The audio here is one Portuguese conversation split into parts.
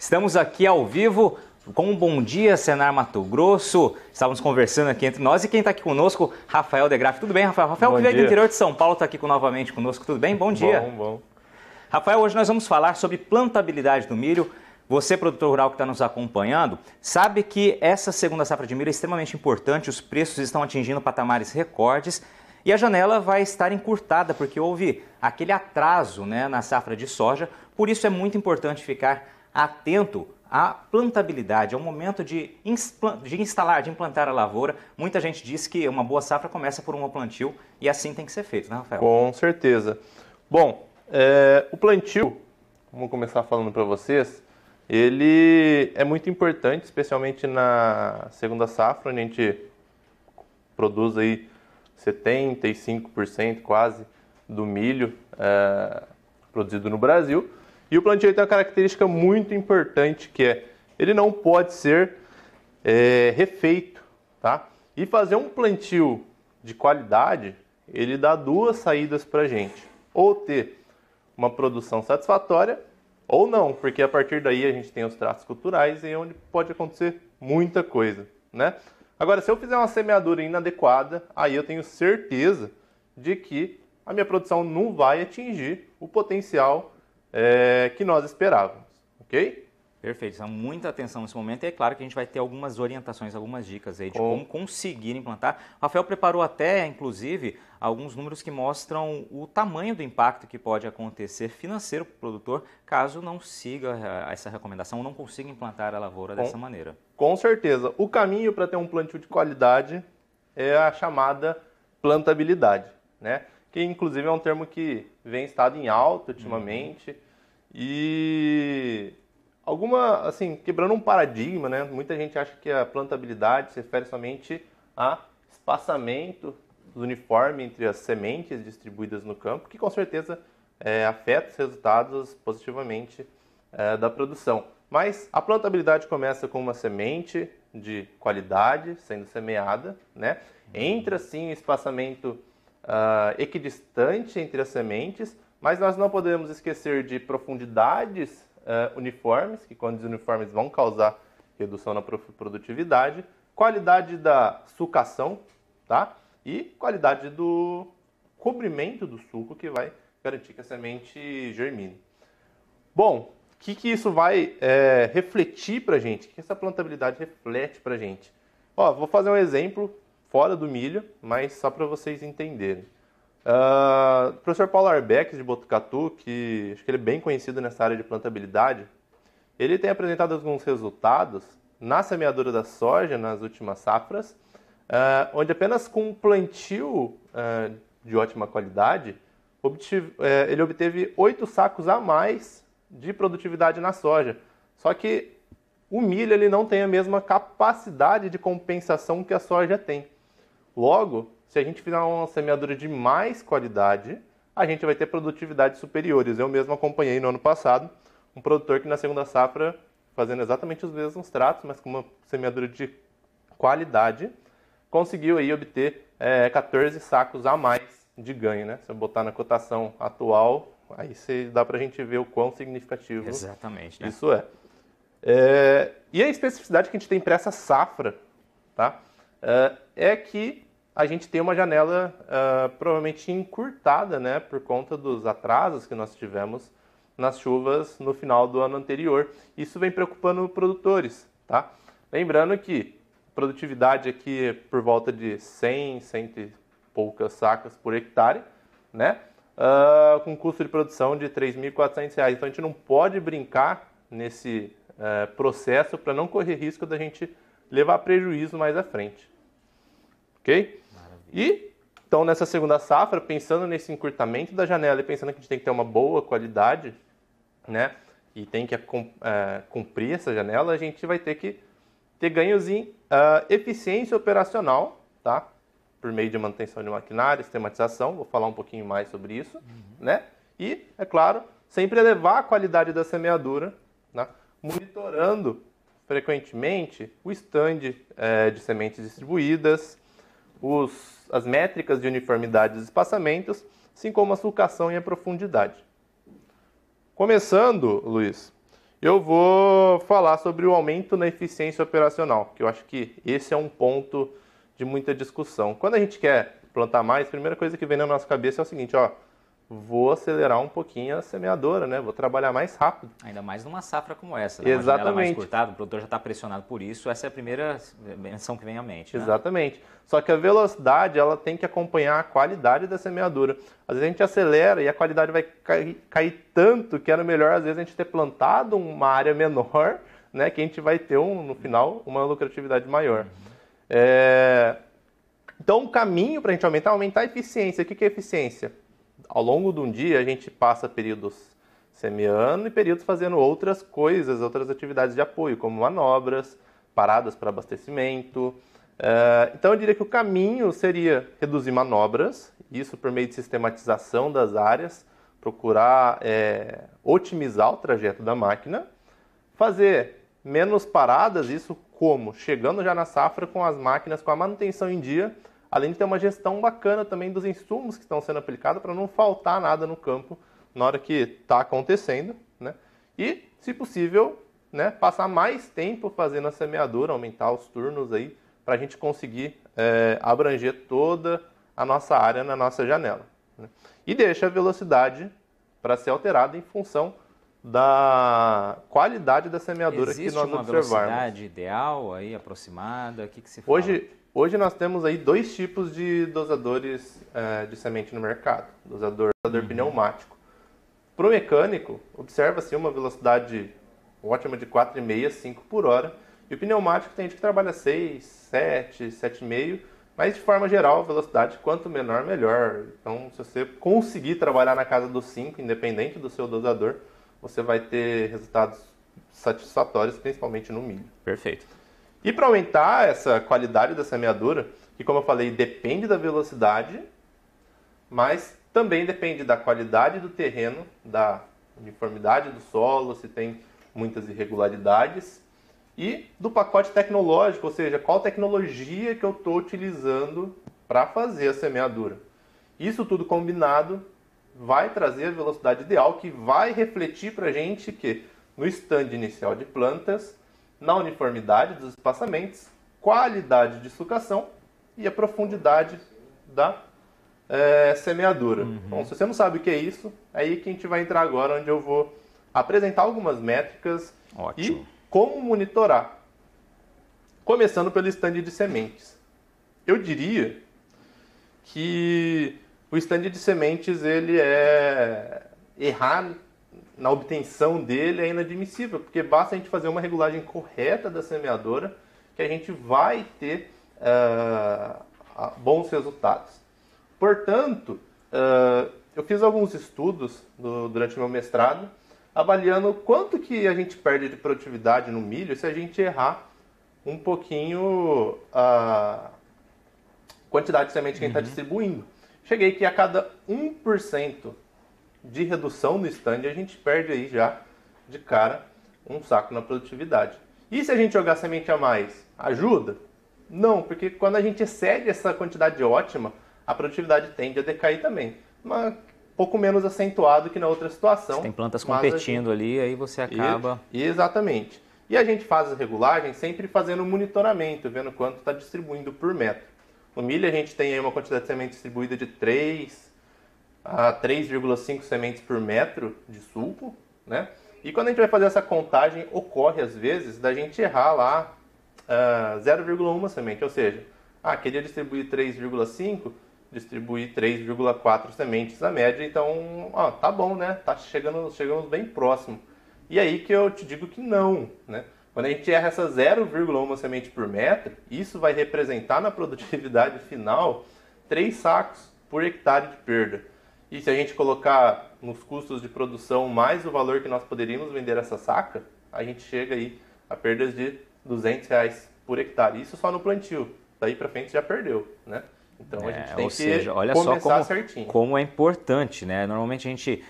Estamos aqui ao vivo com um Bom Dia Senar Mato Grosso. Estávamos conversando aqui entre nós e quem está aqui conosco, Rafael Degraff. Tudo bem, Rafael? Rafael, que veio do interior de São Paulo, está aqui novamente conosco. Tudo bem? Bom dia. Bom. Rafael, hoje nós vamos falar sobre plantabilidade do milho. Você, produtor rural que está nos acompanhando, sabe que essa segunda safra de milho é extremamente importante, os preços estão atingindo patamares recordes e a janela vai estar encurtada porque houve aquele atraso, na safra de soja. Por isso é muito importante ficar atento à plantabilidade, ao momento de implantar a lavoura. Muita gente diz que uma boa safra começa por um plantio e assim tem que ser feito, né, Rafael? Com certeza. Bom, o plantio, vamos começar falando para vocês, ele é muito importante, especialmente na segunda safra, onde a gente produz aí 75% quase do milho produzido no Brasil. E o plantio tem uma característica muito importante, que ele não pode ser refeito, tá? E fazer um plantio de qualidade, ele dá duas saídas para a gente. Ou ter uma produção satisfatória, ou não, porque a partir daí a gente tem os tratos culturais e onde pode acontecer muita coisa, né? Agora, se eu fizer uma semeadura inadequada, aí eu tenho certeza de que a minha produção não vai atingir o potencial que nós esperávamos, ok? Perfeito, então muita atenção nesse momento e é claro que a gente vai ter algumas orientações, algumas dicas aí de como conseguir implantar. O Rafael preparou até, inclusive, alguns números que mostram o tamanho do impacto que pode acontecer financeiro para o produtor caso não siga essa recomendação ou não consiga implantar a lavoura dessa maneira. Com certeza. O caminho para ter um plantio de qualidade é a chamada plantabilidade, né? Que inclusive é um termo que vem estado em alta ultimamente e quebrando um paradigma, né? Muita gente acha que a plantabilidade se refere somente a espaçamento uniforme entre as sementes distribuídas no campo, que com certeza afeta os resultados positivamente da produção. Mas a plantabilidade começa com uma semente de qualidade sendo semeada, né? Entra assim o espaçamento equidistante entre as sementes, mas nós não podemos esquecer de profundidades uniformes, que quando desuniformes vão causar redução na produtividade, qualidade da sucação, tá? E qualidade do cobrimento do suco, que vai garantir que a semente germine. Bom, o que isso vai refletir para a gente? O que essa plantabilidade reflete para a gente? Vou fazer um exemplo fora do milho, mas só para vocês entenderem. O professor Paulo Arbex, de Botucatu, que acho que ele é bem conhecido nessa área de plantabilidade, ele tem apresentado alguns resultados na semeadura da soja nas últimas safras, onde apenas com um plantio de ótima qualidade, ele obteve 8 sacos a mais de produtividade na soja. Só que o milho ele não tem a mesma capacidade de compensação que a soja tem. Logo, se a gente fizer uma semeadura de mais qualidade, a gente vai ter produtividades superiores. Eu mesmo acompanhei no ano passado um produtor que na segunda safra, fazendo exatamente os mesmos tratos, mas com uma semeadura de qualidade, conseguiu aí obter 14 sacos a mais de ganho, né? Se eu botar na cotação atual, aí dá pra gente ver o quão significativo Exatamente, né? isso E a especificidade que a gente tem para essa safra, tá? É que a gente tem uma janela provavelmente encurtada, né? Por conta dos atrasos que nós tivemos nas chuvas no final do ano anterior. Isso vem preocupando produtores, tá? Lembrando que a produtividade aqui é por volta de 100 e poucas sacas por hectare, né? Com custo de produção de R$ 3.400. Então a gente não pode brincar nesse processo para não correr risco da gente levar prejuízo mais à frente. Ok? Maravilha. E então nessa segunda safra, pensando nesse encurtamento da janela e pensando que a gente tem que ter uma boa qualidade, né? E tem que cumprir essa janela, a gente vai ter que ter ganhos em eficiência operacional, tá? Por meio de manutenção de maquinário, sistematização, vou falar um pouquinho mais sobre isso, né? E, é claro, sempre elevar a qualidade da semeadura, né? Monitorando frequentemente o stand de sementes distribuídas, as métricas de uniformidade dos espaçamentos, assim como a sulcação e a profundidade. Começando, Luiz, Eu vou falar sobre o aumento na eficiência operacional, que eu acho que esse é um ponto de muita discussão. Quando a gente quer plantar mais, a primeira coisa que vem na nossa cabeça é o seguinte, ó, vou acelerar um pouquinho a semeadora, né? Vou trabalhar mais rápido. Ainda mais numa safra como essa, né? Uma Exatamente. janela mais curtada, o produtor já está pressionado por isso, essa é a primeira menção que vem à mente, né? Exatamente. Só que a velocidade, ela tem que acompanhar a qualidade da semeadura. Às vezes a gente acelera e a qualidade vai cair tanto que era melhor, às vezes, a gente ter plantado uma área menor, né? Que a gente vai ter, no final, uma lucratividade maior. Então, o caminho para a gente aumentar a eficiência. O que é eficiência? Ao longo de um dia, a gente passa períodos semeando e períodos fazendo outras coisas, outras atividades de apoio, como manobras, paradas para abastecimento. Então, eu diria que o caminho seria reduzir manobras, isso por meio de sistematização das áreas, procurar otimizar o trajeto da máquina, fazer menos paradas, isso como? Chegando já na safra com as máquinas, com a manutenção em dia, além de ter uma gestão bacana também dos insumos que estão sendo aplicados para não faltar nada no campo na hora que está acontecendo, né? E, se possível, né, passar mais tempo fazendo a semeadura, aumentar os turnos aí, para a gente conseguir abranger toda a nossa área na nossa janela, né? E deixa a velocidade para ser alterada em função da qualidade da semeadura que nós observarmos. Existe uma velocidade ideal aí, aproximada? O que se fala? Hoje nós temos aí dois tipos de dosadores de semente no mercado. Dosador pneumático. Para o mecânico, observa-se uma velocidade ótima de 4,5, 5 por hora. E o pneumático tem gente que trabalha 6, 7, 7,5. Mas de forma geral, a velocidade quanto menor, melhor. Então, se você conseguir trabalhar na casa dos 5, independente do seu dosador, você vai ter resultados satisfatórios, principalmente no milho. Perfeito. E para aumentar essa qualidade da semeadura, que como eu falei, depende da velocidade, mas também depende da qualidade do terreno, da uniformidade do solo, se tem muitas irregularidades, e do pacote tecnológico, ou seja, qual tecnologia que eu estou utilizando para fazer a semeadura. Isso tudo combinado vai trazer a velocidade ideal, que vai refletir para a gente que no stand inicial de plantas, na uniformidade dos espaçamentos, qualidade de sucação e a profundidade da semeadura. Bom, se você não sabe o que é isso, é aí que a gente vai entrar agora, onde eu vou apresentar algumas métricas. Ótimo. E como monitorar. Começando pelo stand de sementes. Eu diria que o stand de sementes, ele errar na obtenção dele é inadmissível, porque basta a gente fazer uma regulagem correta da semeadora que a gente vai ter bons resultados. Portanto, eu fiz alguns estudos durante o meu mestrado, avaliando quanto que a gente perde de produtividade no milho se a gente errar um pouquinho a quantidade de semente que a gente está distribuindo. Cheguei que a cada 1% de redução no stand, a gente perde aí já, de cara, um saco na produtividade. E se a gente jogar semente a mais, ajuda? Não, porque quando a gente excede essa quantidade ótima, a produtividade tende a decair também. Mas pouco menos acentuado que na outra situação. Você tem plantas competindo ali, aí você acaba... Exatamente. E a gente faz as regulagens sempre fazendo um monitoramento, vendo quanto está distribuindo por metro. No milho a gente tem aí uma quantidade de semente distribuída de 3 a 3,5 sementes por metro de sulco, né? E quando a gente vai fazer essa contagem, ocorre às vezes da gente errar lá 0,1 semente, ou seja, queria distribuir 3,5, distribuir 3,4 sementes a média, então, tá bom, né? Chegamos bem próximo. E aí que eu te digo que não, né? Quando a gente erra essa 0,1 semente por metro, isso vai representar na produtividade final 3 sacos por hectare de perda. E se a gente colocar nos custos de produção mais o valor que nós poderíamos vender essa saca, a gente chega aí a perdas de R$200 por hectare. Isso só no plantio. Daí para frente já perdeu, né? Então a gente tem que olha começar só certinho. Como é importante, né? Normalmente a gente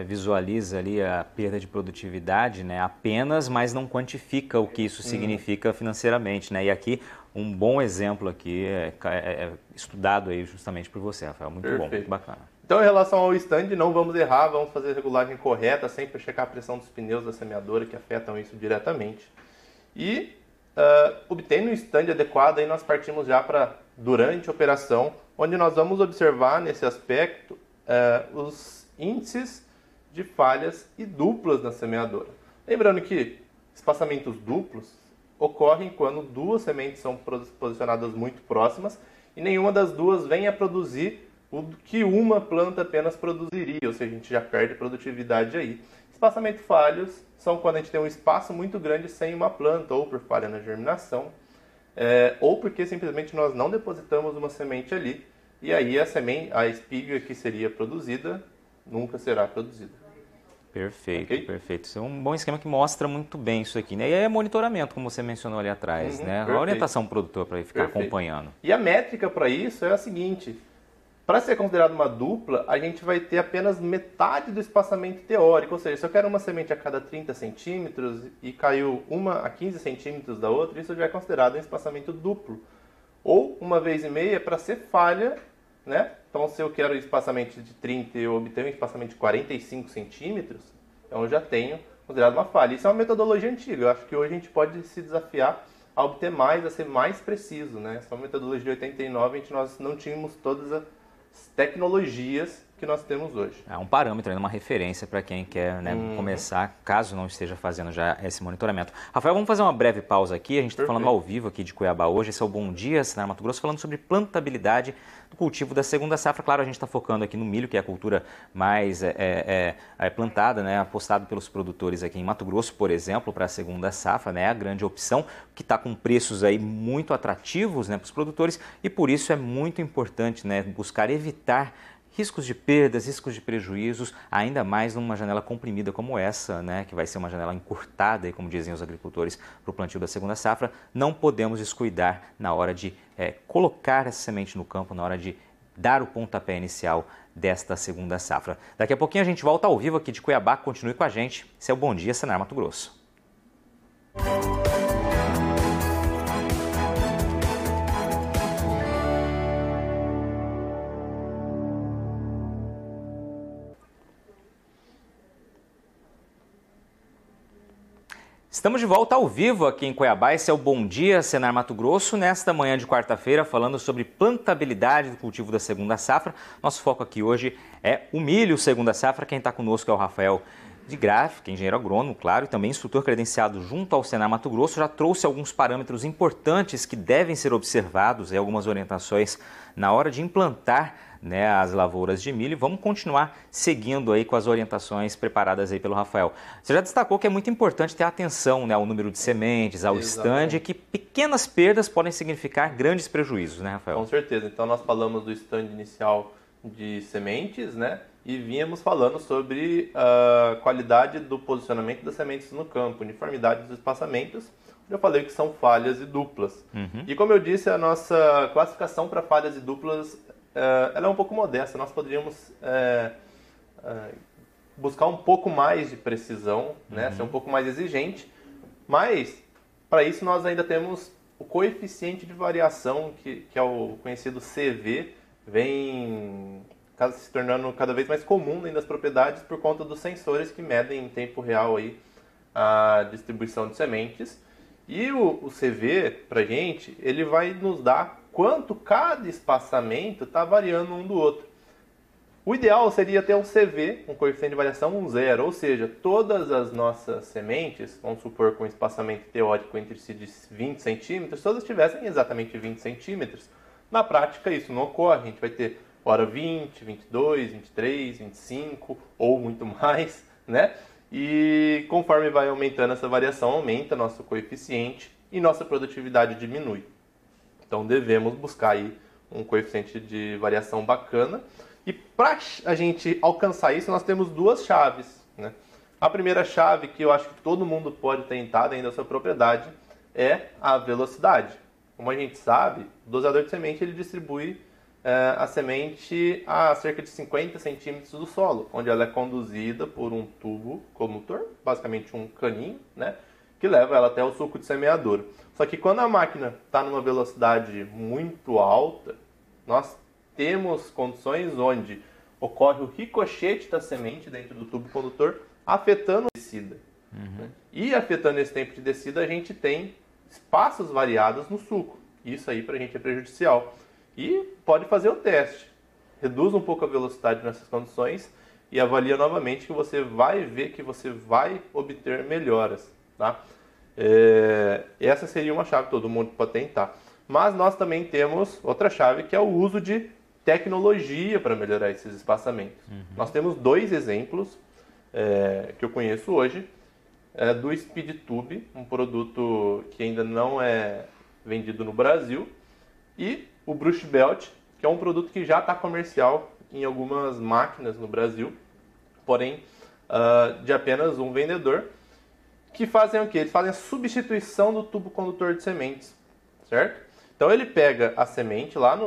visualiza ali a perda de produtividade, né, apenas, mas não quantifica o que isso significa financeiramente, né? E aqui um bom exemplo aqui é estudado aí justamente por você, Rafael. Muito Perfeito. bom, muito bacana. Então, em relação ao stand, não vamos errar, vamos fazer a regulagem correta, sempre checar a pressão dos pneus da semeadora, que afetam isso diretamente. E, obtendo um stand adequado, aí nós partimos já para durante a operação, onde nós vamos observar nesse aspecto os índices de falhas e duplas na semeadora. Lembrando que espaçamentos duplos ocorrem quando duas sementes são posicionadas muito próximas e nenhuma das duas vem a produzir o que uma planta apenas produziria, ou seja, a gente já perde produtividade aí. Espaçamentos falhos são quando a gente tem um espaço muito grande sem uma planta, ou por falha na germinação, ou porque simplesmente nós não depositamos uma semente ali, e aí a espiga que seria produzida nunca será produzida. Perfeito, Okay? perfeito. Isso é um bom esquema que mostra muito bem isso aqui, né? E aí é monitoramento, como você mencionou ali atrás, né? Perfeito. A orientação do produtor para ele ficar acompanhando. E a métrica para isso é a seguinte: para ser considerado uma dupla, a gente vai ter apenas metade do espaçamento teórico, ou seja, se eu quero uma semente a cada 30 centímetros e caiu uma a 15 centímetros da outra, isso já é considerado um espaçamento duplo. Ou uma vez e meia para ser falha, né? Então, se eu quero um espaçamento de 30 e eu obtenho um espaçamento de 45 centímetros, então eu já tenho considerado uma falha. Isso é uma metodologia antiga. Eu acho que hoje a gente pode se desafiar a obter mais, a ser mais preciso, né? Essa é uma metodologia de 89, nós não tínhamos todas as tecnologias que nós temos hoje. É um parâmetro, uma referência para quem quer, né, começar, caso não esteja fazendo já esse monitoramento. Rafael, vamos fazer uma breve pausa aqui. A gente está falando ao vivo aqui de Cuiabá hoje. Esse é o Bom Dia, Senar Mato Grosso, falando sobre plantabilidade do cultivo da segunda safra. Claro, a gente está focando aqui no milho, que é a cultura mais plantada, né, apostado pelos produtores aqui em Mato Grosso, por exemplo, para a segunda safra, né, a grande opção, que está com preços aí muito atrativos, né, para os produtores, e por isso é muito importante, né, buscar evitar riscos de perdas, riscos de prejuízos, ainda mais numa janela comprimida como essa, né, que vai ser uma janela encurtada, como dizem os agricultores, para o plantio da segunda safra. Não podemos descuidar na hora de colocar essa semente no campo, na hora de dar o pontapé inicial desta segunda safra. Daqui a pouquinho a gente volta ao vivo aqui de Cuiabá. Continue com a gente. Esse é o Bom Dia, Senar Mato Grosso. Estamos de volta ao vivo aqui em Cuiabá. Esse é o Bom Dia, Senar Mato Grosso, nesta manhã de quarta-feira, falando sobre plantabilidade do cultivo da segunda safra. Nosso foco aqui hoje é o milho segunda safra. Quem está conosco é o Rafael de Graff, que é engenheiro agrônomo, claro, e também instrutor credenciado junto ao Senar Mato Grosso. Já trouxe alguns parâmetros importantes que devem ser observados e algumas orientações na hora de implantar, né, as lavouras de milho. Vamos continuar seguindo aí com as orientações preparadas aí pelo Rafael. Você já destacou que é muito importante ter atenção, né, ao número de sementes, ao stand, que pequenas perdas podem significar grandes prejuízos, né, Rafael? Com certeza. Então nós falamos do stand inicial de sementes, né, e vínhamos falando sobre a qualidade do posicionamento das sementes no campo, uniformidade dos espaçamentos. Eu falei que são falhas e duplas. E como eu disse, a nossa classificação para falhas e duplas ela é um pouco modesta. Nós poderíamos buscar um pouco mais de precisão, né? Ser um pouco mais exigente, mas para isso nós ainda temos o coeficiente de variação, que é o conhecido CV, vem se tornando cada vez mais comum dentro das propriedades por conta dos sensores que medem em tempo real aí a distribuição de sementes. E o CV, para a gente, ele vai nos dar quanto cada espaçamento está variando um do outro. O ideal seria ter um CV, um coeficiente de variação 0, ou seja, todas as nossas sementes, vamos supor com um espaçamento teórico entre si de 20 centímetros, todas tivessem exatamente 20 centímetros. Na prática isso não ocorre, a gente vai ter hora 20, 22, 23, 25 ou muito mais, né? E conforme vai aumentando essa variação, aumenta nosso coeficiente e nossa produtividade diminui. Então devemos buscar aí um coeficiente de variação bacana. E para a gente alcançar isso, nós temos duas chaves, né? A primeira chave, que eu acho que todo mundo pode tentar dentro da sua propriedade, é a velocidade. Como a gente sabe, o dosador de semente ele distribui a semente a cerca de 50 centímetros do solo, onde ela é conduzida por um tubo condutor, basicamente um caninho, né, que leva ela até o suco de semeadura. Só que quando a máquina está numa velocidade muito alta, nós temos condições onde ocorre o ricochete da semente dentro do tubo condutor, afetando a descida. E afetando esse tempo de descida, a gente tem espaços variados no suco. Isso aí para a gente é prejudicial. E pode fazer o teste. Reduz um pouco a velocidade nessas condições e avalia novamente que você vai ver que você vai obter melhoras. Tá? Essa seria uma chave que todo mundo pode tentar. Mas nós também temos outra chave que é o uso de tecnologia para melhorar esses espaçamentos. Nós temos 2 exemplos que eu conheço hoje. Do SpeedTube, um produto que ainda não é vendido no Brasil, e o Brush Belt, que é um produto que já está comercial em algumas máquinas no Brasil, porém de apenas um vendedor, que fazem o quê? Eles fazem a substituição do tubo condutor de sementes, certo? Então ele pega a semente lá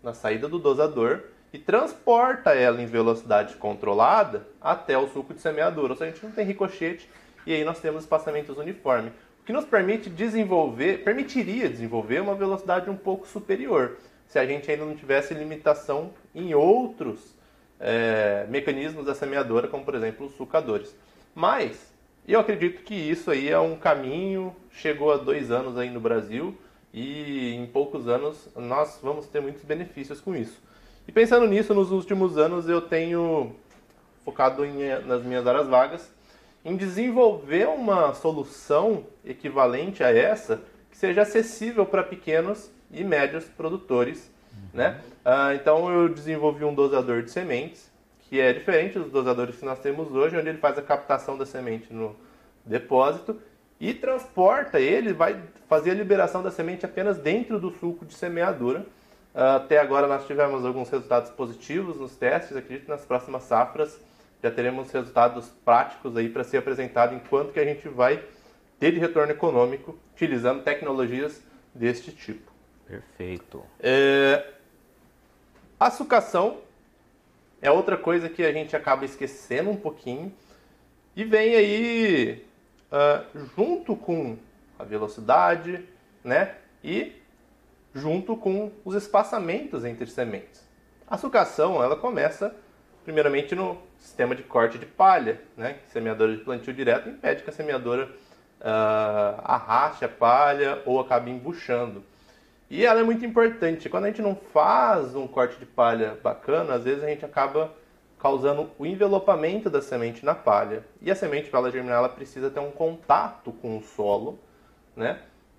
na saída do dosador e transporta ela em velocidade controlada até o suco de semeadura, ou seja, a gente não tem ricochete, e aí nós temos espaçamentos uniformes, o que nos permitiria desenvolver uma velocidade um pouco superior, se a gente ainda não tivesse limitação em outros mecanismos da semeadora, como por exemplo os sulcadores. Mas eu acredito que isso aí é um caminho, chegou há 2 anos aí no Brasil, e em poucos anos nós vamos ter muitos benefícios com isso. E pensando nisso, nos últimos anos eu tenho focado nas minhas áreas vagas em desenvolver uma solução equivalente a essa que seja acessível para pequenos e médios produtores, né? Então eu desenvolvi um dosador de sementes que é diferente dos dosadores que nós temos hoje, onde ele faz a captação da semente no depósito e transporta ele, vai fazer a liberação da semente apenas dentro do sulco de semeadura. Até agora nós tivemos alguns resultados positivos nos testes, acredito que nas próximas safras já teremos resultados práticos aí para ser apresentado em quanto que a gente vai ter de retorno econômico utilizando tecnologias deste tipo. Perfeito. A sucação é outra coisa que a gente acaba esquecendo um pouquinho e vem aí junto com a velocidade, né? E junto com os espaçamentos entre sementes. A sucação, ela começa primeiramente no sistema de corte de palha, né? Semeadora de plantio direto impede que a semeadora arraste a palha ou acabe embuchando. E ela é muito importante. Quando a gente não faz um corte de palha bacana, às vezes a gente acaba causando o envelopamento da semente na palha. E a semente, para ela germinar, ela precisa ter um contato com o solo, né?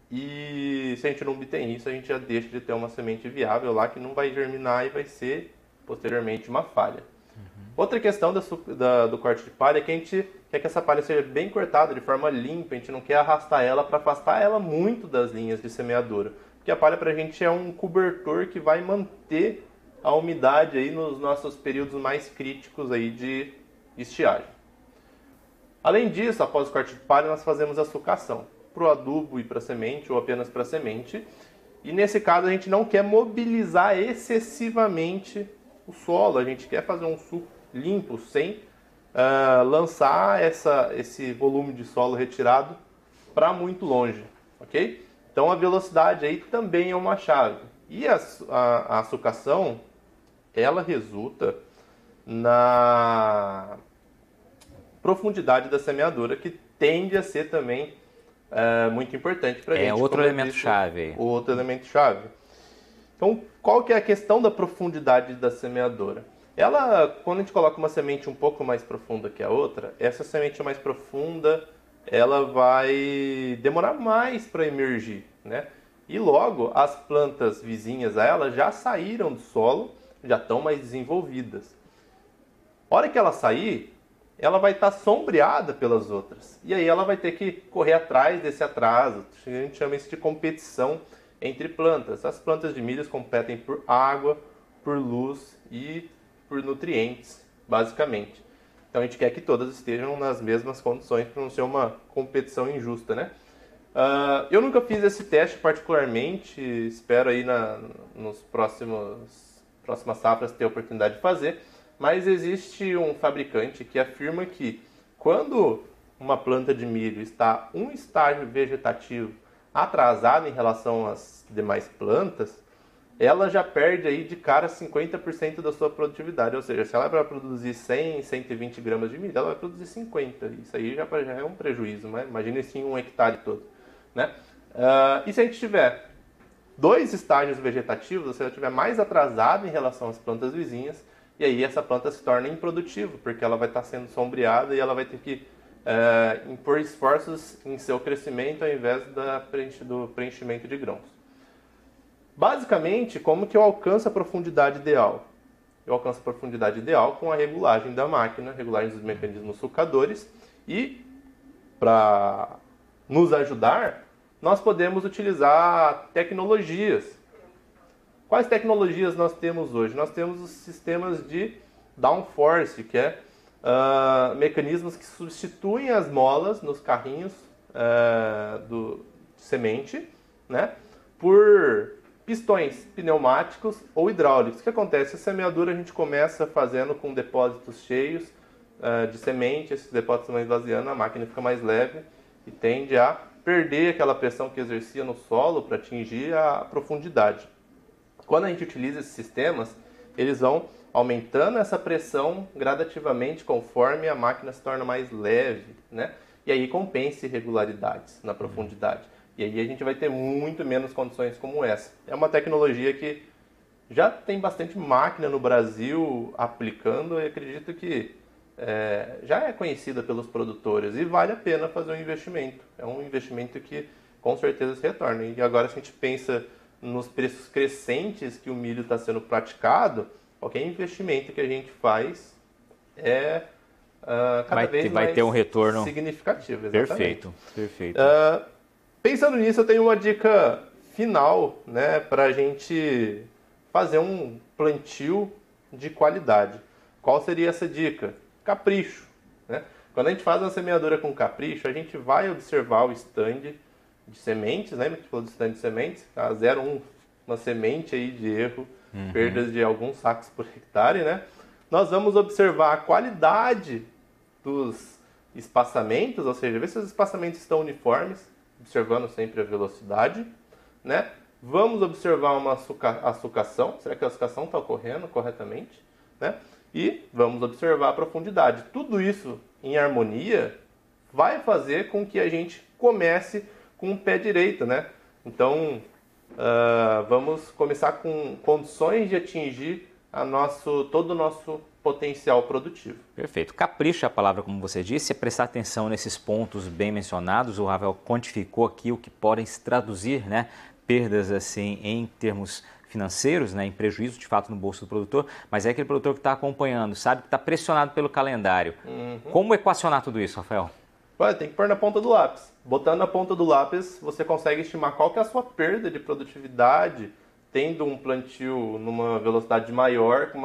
E se a gente não obtém isso, a gente já deixa de ter uma semente viável lá que não vai germinar e vai ser posteriormente uma falha. Outra questão do corte de palha é que a gente quer que essa palha seja bem cortada, de forma limpa, a gente não quer arrastar ela para afastar ela muito das linhas de semeadura. Porque a palha para a gente é um cobertor que vai manter a umidade aí nos nossos períodos mais críticos aí de estiagem. Além disso, após o corte de palha, nós fazemos a sucação para o adubo e para a semente, ou apenas para a semente. E nesse caso a gente não quer mobilizar excessivamente o solo, a gente quer fazer um suco limpo, sem lançar esse volume de solo retirado para muito longe, ok? Então a velocidade aí também é uma chave. E a sucação, ela resulta na profundidade da semeadura, que tende a ser também muito importante para a gente. É outro elemento chave. Outro elemento chave. Então, qual que é a questão da profundidade da semeadora? Ela, quando a gente coloca uma semente um pouco mais profunda que a outra, essa semente mais profunda, ela vai demorar mais para emergir, né? E logo, as plantas vizinhas a ela já saíram do solo, já estão mais desenvolvidas. A hora que ela sair, ela vai estar sombreada pelas outras. E aí ela vai ter que correr atrás desse atraso. A gente chama isso de competição entre plantas. As plantas de milho competem por água, por luz e por nutrientes, basicamente. Então a gente quer que todas estejam nas mesmas condições para não ser uma competição injusta, né? Eu nunca fiz esse teste particularmente, espero aí nos próximas safras ter a oportunidade de fazer, mas existe um fabricante que afirma que quando uma planta de milho está um estágio vegetativo atrasado em relação às demais plantas, ela já perde aí de cara 50% da sua produtividade. Ou seja, se ela é para produzir 100, 120 gramas de milho, ela vai produzir 50. Isso aí já é um prejuízo, né? Imagina isso em 1 hectare todo, né? E se a gente tiver 2 estágios vegetativos, se ela estiver mais atrasada em relação às plantas vizinhas, e aí essa planta se torna improdutiva, porque ela vai estar sendo sombreada e ela vai ter que impor esforços em seu crescimento ao invés do preenchimento de grãos. Basicamente, como que eu alcanço a profundidade ideal? Eu alcanço a profundidade ideal com a regulagem da máquina, regulagem dos mecanismos sulcadores, e para nos ajudar, nós podemos utilizar tecnologias. Quais tecnologias nós temos hoje? Nós temos os sistemas de downforce, que é mecanismos que substituem as molas nos carrinhos de semente, né, por pistões pneumáticos ou hidráulicos. O que acontece? A semeadura a gente começa fazendo com depósitos cheios de semente, esses depósitos vão esvaziando, a máquina fica mais leve e tende a perder aquela pressão que exercia no solo para atingir a profundidade. Quando a gente utiliza esses sistemas, eles vão aumentando essa pressão gradativamente conforme a máquina se torna mais leve, né? E aí compensa irregularidades na profundidade. E aí a gente vai ter muito menos condições como essa. É uma tecnologia que já tem bastante máquina no Brasil aplicando e acredito que já é conhecida pelos produtores e vale a pena fazer um investimento. É um investimento que com certeza se retorna. E agora se a gente pensa nos preços crescentes que o milho está sendo praticado, qualquer investimento que a gente faz é cada vez vai mais ter um retorno significativo. Exatamente. Perfeito. Pensando nisso, eu tenho uma dica final, né, para a gente fazer um plantio de qualidade. Qual seria essa dica? Capricho, né? Quando a gente faz uma semeadura com capricho, a gente vai observar o stand de sementes, lembra que a gente falou do stand de sementes? Tá? 0,1, uma semente aí de erro, perdas de alguns sacos por hectare, né? Nós vamos observar a qualidade dos espaçamentos, ou seja, ver se os espaçamentos estão uniformes, observando sempre a velocidade, né? Vamos observar uma assucação, será que a assucação está ocorrendo corretamente, né? E vamos observar a profundidade. Tudo isso em harmonia vai fazer com que a gente comece com o pé direito, né? Então, vamos começar com condições de atingir todo o nosso potencial produtivo. Perfeito. Capricho é a palavra, como você disse, é prestar atenção nesses pontos bem mencionados. O Rafael quantificou aqui o que podem se traduzir, né? Perdas assim em termos financeiros, né, em prejuízo de fato no bolso do produtor, mas é aquele produtor que está acompanhando, sabe que está pressionado pelo calendário. Como equacionar tudo isso, Rafael? Tem que pôr na ponta do lápis. Botando na ponta do lápis, você consegue estimar qual que é a sua perda de produtividade, tendo um plantio numa velocidade maior, com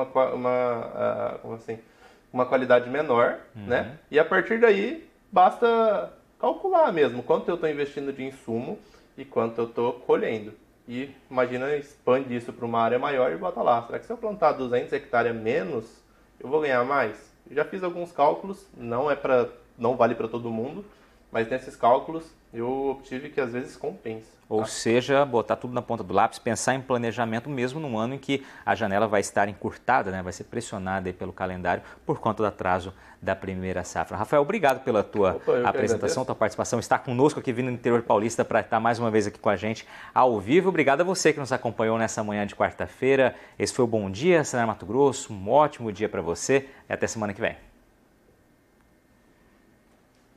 uma qualidade menor, né? E a partir daí, basta calcular mesmo quanto eu estou investindo de insumo e quanto eu estou colhendo. E imagina, expande isso para uma área maior e bota lá. Será que se eu plantar 200 hectares a menos, eu vou ganhar mais? Eu já fiz alguns cálculos, não vale para todo mundo, mas nesses cálculos eu obtive que às vezes compensa. Ou seja, botar tudo na ponta do lápis, pensar em planejamento mesmo num ano em que a janela vai estar encurtada, né? Vai ser pressionada aí pelo calendário por conta do atraso da primeira safra. Rafael, obrigado pela tua apresentação, tua participação, estar conosco aqui vindo do interior paulista para estar mais uma vez aqui com a gente ao vivo. Obrigado a você que nos acompanhou nessa manhã de quarta-feira. Esse foi o Bom Dia, Senar Mato Grosso. Um ótimo dia para você e até semana que vem.